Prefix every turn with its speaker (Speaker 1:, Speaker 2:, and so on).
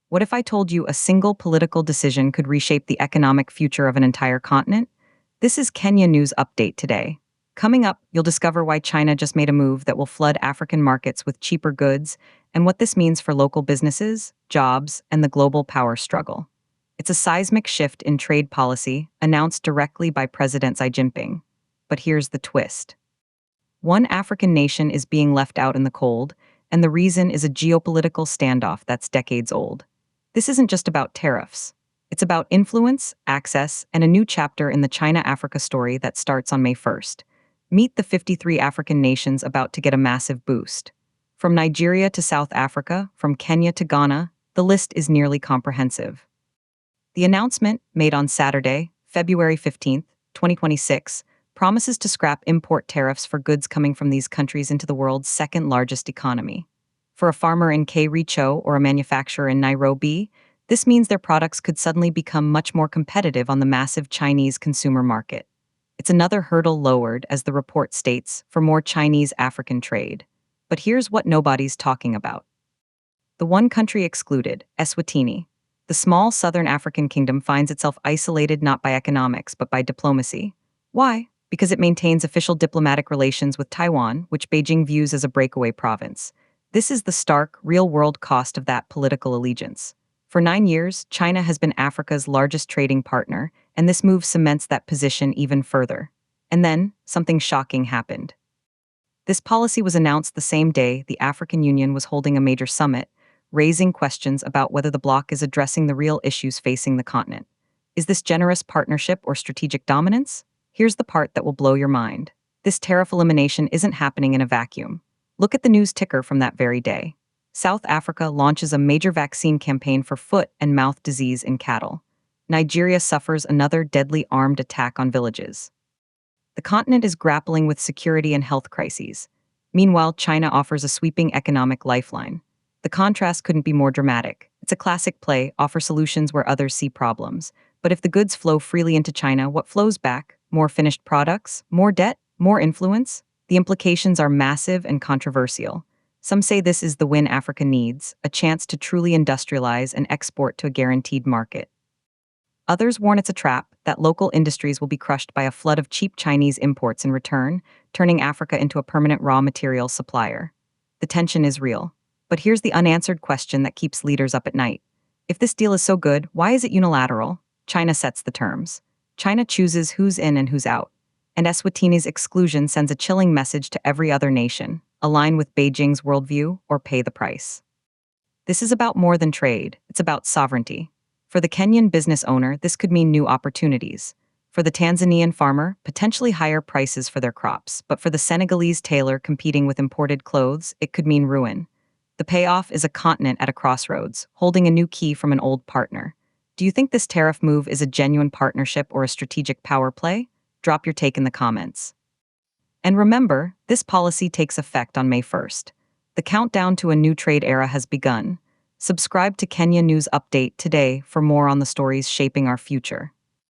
Speaker 1: What if I told you a single political decision could reshape the economic future of an entire continent? This is Kenya News Update today. Coming up, you'll discover why China just made a move that will flood African markets with cheaper goods and what this means for local businesses, jobs, and the global power struggle. It's a seismic shift in trade policy announced directly by President Xi Jinping. But here's the twist. One African nation is being left out in the cold, and the reason is a geopolitical standoff that's decades old. This isn't just about tariffs. It's about influence, access, and a new chapter in the China-Africa story that starts on May 1st. Meet the 53 African nations about to get a massive boost. From Nigeria to South Africa, from Kenya to Ghana, the list is nearly comprehensive. The announcement, made on Saturday, February 15th, 2026, promises to scrap import tariffs for goods coming from these countries into the world's second-largest economy. For a farmer in Kericho or a manufacturer in Nairobi, this means their products could suddenly become much more competitive on the massive Chinese consumer market. It's another hurdle lowered, as the report states, for more Chinese-African trade. But here's what nobody's talking about. The one country excluded, Eswatini. The small southern African kingdom finds itself isolated not by economics but by diplomacy. Why? Because it maintains official diplomatic relations with Taiwan, which Beijing views as a breakaway province. This is the stark, real-world cost of that political allegiance. For 9 years, China has been Africa's largest trading partner, and this move cements that position even further. And then, something shocking happened. This policy was announced the same day the African Union was holding a major summit, raising questions about whether the bloc is addressing the real issues facing the continent. Is this generous partnership or strategic dominance? Here's the part that will blow your mind. This tariff elimination isn't happening in a vacuum. Look at the news ticker from that very day. South Africa launches a major vaccine campaign for foot and mouth disease in cattle. Nigeria suffers another deadly armed attack on villages. The continent is grappling with security and health crises. Meanwhile, China offers a sweeping economic lifeline. The contrast couldn't be more dramatic. It's a classic play, offer solutions where others see problems. But if the goods flow freely into China, what flows back? More finished products? More debt? More influence? The implications are massive and controversial. Some say this is the win Africa needs, a chance to truly industrialize and export to a guaranteed market. Others warn it's a trap, that local industries will be crushed by a flood of cheap Chinese imports in return, turning Africa into a permanent raw material supplier. The tension is real. But here's the unanswered question that keeps leaders up at night. If this deal is so good, why is it unilateral? China sets the terms. China chooses who's in and who's out. And Eswatini's exclusion sends a chilling message to every other nation: align with Beijing's worldview or pay the price. This is about more than trade, it's about sovereignty. For the Kenyan business owner, this could mean new opportunities. For the Tanzanian farmer, potentially higher prices for their crops. But for the Senegalese tailor competing with imported clothes, it could mean ruin. The payoff is a continent at a crossroads, holding a new key from an old partner. Do you think this tariff move is a genuine partnership or a strategic power play? Drop your take in the comments. And remember, this policy takes effect on May 1st. The countdown to a new trade era has begun. Subscribe to Kenya News Update today for more on the stories shaping our future.